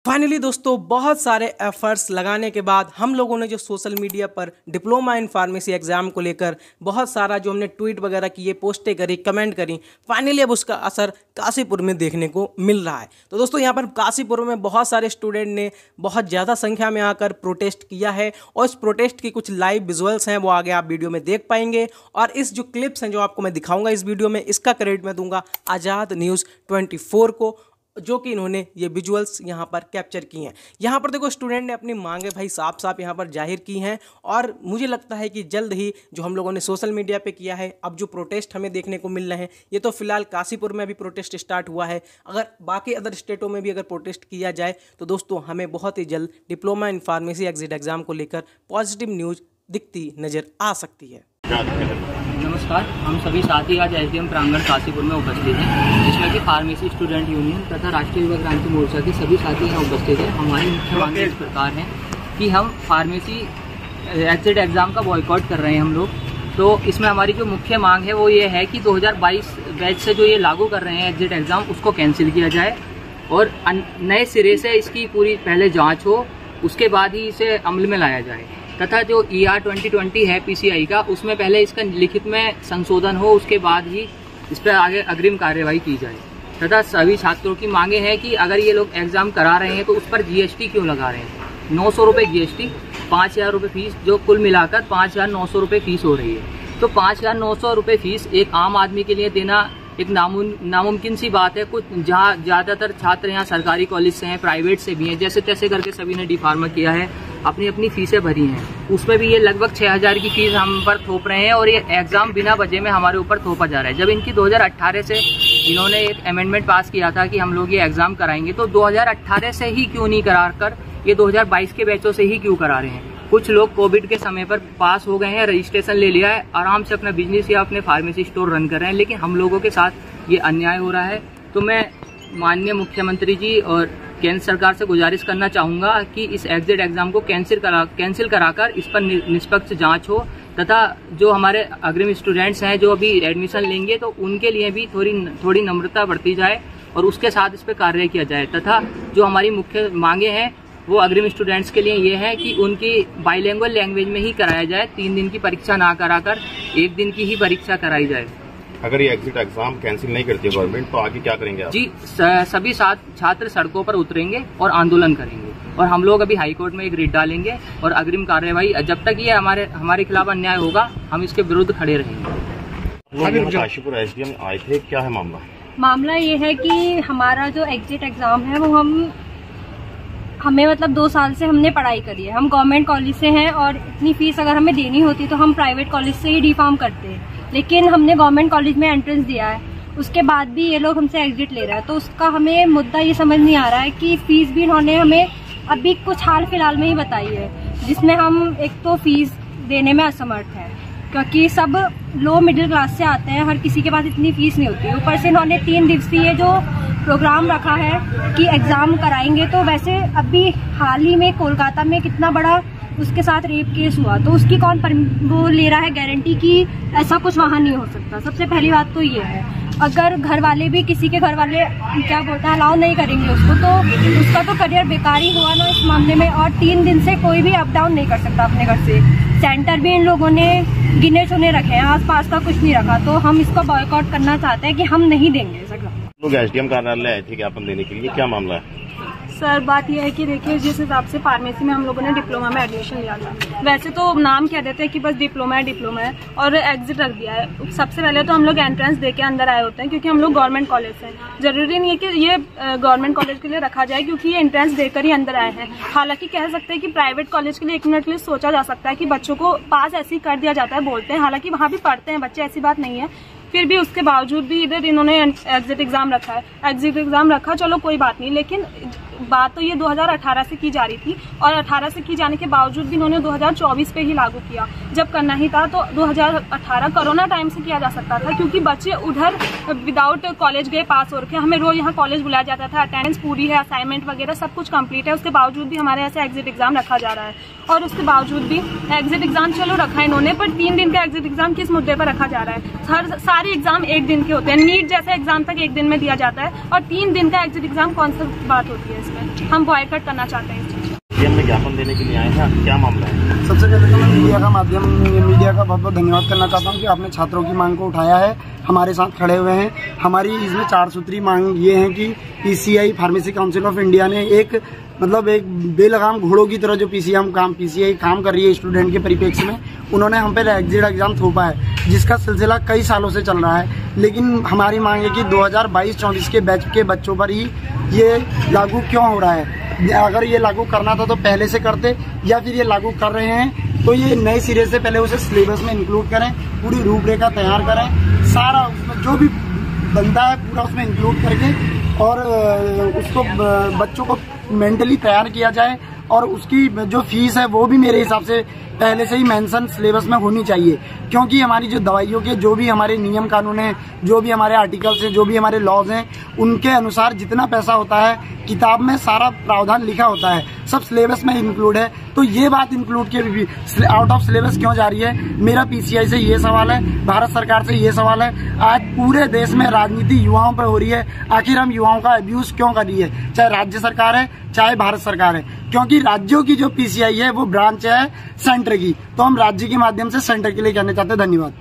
Finally दोस्तों बहुत सारे एफर्ट्स लगाने के बाद हम लोगों ने जो सोशल मीडिया पर डिप्लोमा इन फार्मेसी एग्जाम को लेकर बहुत सारा जो हमने ट्वीट वगैरह किए, पोस्टें करी, कमेंट करी, फाइनली अब उसका असर काशीपुर में देखने को मिल रहा है। तो दोस्तों यहाँ पर काशीपुर में बहुत सारे स्टूडेंट ने बहुत ज़्यादा संख्या में आकर प्रोटेस्ट किया है और इस प्रोटेस्ट की कुछ लाइव विजुअल्स हैं वो आगे आप वीडियो में देख पाएंगे। और इस जो क्लिप्स हैं जो आपको मैं दिखाऊंगा इस वीडियो में, इसका क्रेडिट मैं दूंगा आज़ाद न्यूज़ 24 को, जो कि इन्होंने ये विजुअल्स यहाँ पर कैप्चर की हैं। यहाँ पर देखो स्टूडेंट ने अपनी मांगे भाई साफ साफ यहाँ पर जाहिर की हैं और मुझे लगता है कि जल्द ही जो हम लोगों ने सोशल मीडिया पे किया है, अब जो प्रोटेस्ट हमें देखने को मिल रहे हैं, ये तो फिलहाल काशीपुर में अभी प्रोटेस्ट स्टार्ट हुआ है, अगर बाकी अदर स्टेटों में भी अगर प्रोटेस्ट किया जाए तो दोस्तों हमें बहुत ही जल्द diploma in pharmacy exit exam को लेकर पॉजिटिव न्यूज़ दिखती नज़र आ सकती है। नमस्कार, हम सभी साथी आज एसडीएम प्रांगण काशीपुर में उपस्थित हैं, जिसमें कि फार्मेसी स्टूडेंट यूनियन तथा राष्ट्रीय युवा क्रांति मोर्चा के सभी साथी यहाँ उपस्थित हैं। हमारी मुख्य मांग इस प्रकार है कि हम फार्मेसी एग्जिट एग्ज़ाम का बॉयकॉट कर रहे हैं हम लोग। तो इसमें हमारी जो मुख्य मांग है वो ये है कि 2022 बैच से जो ये लागू कर रहे हैं एग्जिट एग्ज़ाम, उसको कैंसिल किया जाए और नए सिरे से इसकी पूरी पहले जाँच हो, उसके बाद ही इसे अमल में लाया जाए। तथा जो ER 2020 है PCI का, उसमें पहले इसका लिखित में संशोधन हो, उसके बाद ही इस पर आगे अग्रिम कार्यवाही की जाए। तथा सभी छात्रों की मांगे हैं कि अगर ये लोग एग्जाम करा रहे हैं तो उस पर GST क्यों लगा रहे हैं। 900 रुपये GST, 5000 रुपये फीस, जो कुल मिलाकर 5900 रुपये फीस हो रही है। तो 5900 रुपये फीस एक आम आदमी के लिए देना एक नामुमकिन सी बात है। कुछ जहाँ ज़्यादातर छात्र यहाँ सरकारी कॉलेज से हैं, प्राइवेट से भी हैं, जैसे तैसे करके सभी ने D-Pharma किया है, अपनी अपनी फीसें भरी हैं। उसमें भी ये लगभग 6000 की फीस हम पर थोप रहे हैं और ये एग्जाम बिना वजह में हमारे ऊपर थोपा जा रहा है। जब इनकी 2018 से इन्होंने एक अमेंडमेंट पास किया था कि हम लोग ये एग्जाम कराएंगे, तो 2018 से ही क्यों नहीं करा कर ये 2022 के बैचों से ही क्यों करा रहे हैं। कुछ लोग कोविड के समय पर पास हो गए हैं, रजिस्ट्रेशन ले लिया है, आराम से अपना बिजनेस या अपने फार्मेसी स्टोर रन कर रहे हैं, लेकिन हम लोगों के साथ ये अन्याय हो रहा है। तो मैं माननीय मुख्यमंत्री जी और केंद्र सरकार से गुजारिश करना चाहूँगा कि इस एग्जिट एग्जाम को कैंसिल कराकर इस पर निष्पक्ष जांच हो, तथा जो हमारे अग्रिम स्टूडेंट्स हैं जो अभी एडमिशन लेंगे तो उनके लिए भी थोड़ी नम्रता बरती जाए और उसके साथ इस पर कार्य किया जाए। तथा जो हमारी मुख्य मांगे हैं वो अग्रिम स्टूडेंट्स के लिए ये है कि उनकी बाइलिंगुअल लैंग्वेज में ही कराया जाए, 3 दिन की परीक्षा ना कराकर 1 दिन की ही परीक्षा कराई जाए। अगर ये एग्जिट एग्जाम कैंसिल नहीं करती है गवर्नमेंट तो आगे क्या करेंगे आप? जी, सभी छात्र सड़कों पर उतरेंगे और आंदोलन करेंगे और हम लोग अभी हाईकोर्ट में एक रिट डालेंगे और अग्रिम कार्यवाही जब तक ये हमारे खिलाफ अन्याय होगा हम इसके विरुद्ध खड़े रहेंगे। काशीपुर एसडीएम आए थे, क्या है मामला ये है कि हमारा जो एग्जिट एग्जाम है वो हमें मतलब 2 साल से हमने पढ़ाई करी है। हम गवर्नमेंट कॉलेज से हैं और इतनी फीस अगर हमें देनी होती तो हम प्राइवेट कॉलेज से ही D-Pharm करते हैं, लेकिन हमने गवर्नमेंट कॉलेज में एंट्रेंस दिया है, उसके बाद भी ये लोग हमसे एग्जिट ले रहा है। तो उसका हमें मुद्दा ये समझ नहीं आ रहा है कि फीस भी इन्होंने हमें अभी कुछ हाल फिलहाल में ही बताई है, जिसमें हम एक तो फीस देने में असमर्थ हैं क्योंकि सब लो मिडिल क्लास से आते हैं, हर किसी के पास इतनी फीस नहीं होती। ऊपर से इन्होंने 3 दिवसीय जो प्रोग्राम रखा है कि एग्जाम कराएंगे, तो वैसे अभी हाल ही में कोलकाता में कितना बड़ा उसके साथ रेप केस हुआ, तो उसकी कौन वो ले रहा है गारंटी कि ऐसा कुछ वहाँ नहीं हो सकता। सबसे पहली बात तो ये है, अगर घर वाले भी किसी के घर वाले क्या बोलते हैं अलाउ नहीं करेंगे उसको, तो उसका तो करियर बेकार ही हुआ ना इस मामले में। और 3 दिन से कोई भी अप डाउन नहीं कर सकता अपने घर से। सेंटर भी इन लोगों ने गिने चुने रखे हैं, आस पास का कुछ नहीं रखा। तो हम इसको बॉयकॉट करना चाहते हैं कि हम नहीं देंगे सर। लोग एसडीएम कार्यालय आए थे ज्ञापन देने के लिए, क्या मामला है? सर बात यह है कि देखिए, जिस हिसाब से फार्मेसी में हम लोगों ने डिप्लोमा में एडमिशन लिया था, वैसे तो नाम कह देते हैं कि बस डिप्लोमा है और एग्जिट रख दिया है। सबसे पहले तो हम लोग एंट्रेंस देके अंदर आए होते हैं क्योंकि हम लोग गवर्नमेंट कॉलेज से हैं। जरूरी नहीं है कि ये गवर्नमेंट कॉलेज के लिए रखा जाए क्योंकि ये एंट्रेंस देकर ही अंदर आए हैं। हालांकि कह सकते हैं कि प्राइवेट कॉलेज के लिए 1 मिनट के लिए सोचा जा सकता है कि बच्चों को पास ऐसे ही कर दिया जाता है, बोलते हैं, हालांकि वहाँ भी पढ़ते हैं बच्चे, ऐसी बात नहीं है। फिर भी उसके बावजूद भी इधर इन्होंने एग्जिट एग्जाम रखा है। एग्जिट एग्जाम रखा, चलो कोई बात नहीं, लेकिन बात तो ये 2018 से की जा रही थी और 18 से की जाने के बावजूद भी इन्होंने 2024 पे ही लागू किया। जब करना ही था तो 2018 कोरोना टाइम से किया जा सकता था क्योंकि बच्चे उधर विदाउट कॉलेज गए पास हो रखे। हमें रोज यहाँ कॉलेज बुलाया जाता था, अटेंडेंस पूरी है, असाइनमेंट वगैरह सब कुछ कंप्लीट है, उसके बावजूद भी हमारे यहाँ से एग्जिट एग्जाम रखा जा रहा है। और उसके बावजूद भी एग्जिट एग्जाम चलो रखा है इन्होंने, पर 3 दिन का एग्जिट एग्जाम किस मुद्दे पर रखा जा रहा है? सारे एग्जाम 1 दिन के होते हैं, नीट जैसे एग्जाम तक 1 दिन में दिया जाता है और 3 दिन का एग्जिट एग्जाम कौन सा बात होती है? इसमें हम बॉयकॉट करना चाहते हैं इस चीज़ को। सीएम में ज्ञापन देने के लिए आए हैं, क्या मामला है? सबसे पहले तो मैं मीडिया का बहुत बहुत धन्यवाद करना चाहता हूँ कि आपने छात्रों की मांग को उठाया है, हमारे साथ खड़े हुए हैं। हमारी इसमें 4 सूत्री मांग ये है कि PCI pharmacy council of India ने एक बेलगाम घोड़ों की तरह जो पीसीआई काम कर रही है स्टूडेंट के परिप्रेक्ष्य में, उन्होंने हम पे एग्जिट एग्जाम थोपा है, जिसका सिलसिला कई सालों से चल रहा है। लेकिन हमारी मांग है कि 2022-24 के बैच के बच्चों पर ही ये लागू क्यों हो रहा है। अगर ये लागू करना था तो पहले से करते, या फिर ये लागू कर रहे हैं तो ये नए सिरे से पहले उसे सिलेबस में इंक्लूड करें, पूरी रूपरेखा तैयार करें, सारा उसमें जो भी बनता है पूरा उसमें इंक्लूड करके और उसको बच्चों को मेंटली तैयार किया जाए। और उसकी जो फीस है वो भी मेरे हिसाब से पहले से ही मेंशन सिलेबस में होनी चाहिए, क्योंकि हमारी जो दवाइयों के जो भी हमारे नियम कानून हैं, जो भी हमारे आर्टिकल्स हैं, जो भी हमारे लॉज हैं, उनके अनुसार जितना पैसा होता है किताब में सारा प्रावधान लिखा होता है, सब सिलेबस में इंक्लूड है। तो ये बात इंक्लूड के भी आउट ऑफ सिलेबस क्यों जा रही है? मेरा पीसीआई से ये सवाल है, भारत सरकार से ये सवाल है। आज पूरे देश में राजनीति युवाओं पर हो रही है, आखिर हम युवाओं का अब्यूज क्यों कर रही है, चाहे राज्य सरकार है चाहे भारत सरकार है? क्योंकि राज्यों की जो पीसीआई है वो ब्रांच है सेंटर की, तो हम राज्य के माध्यम से सेंटर के लिए कहना चाहते हैं। धन्यवाद।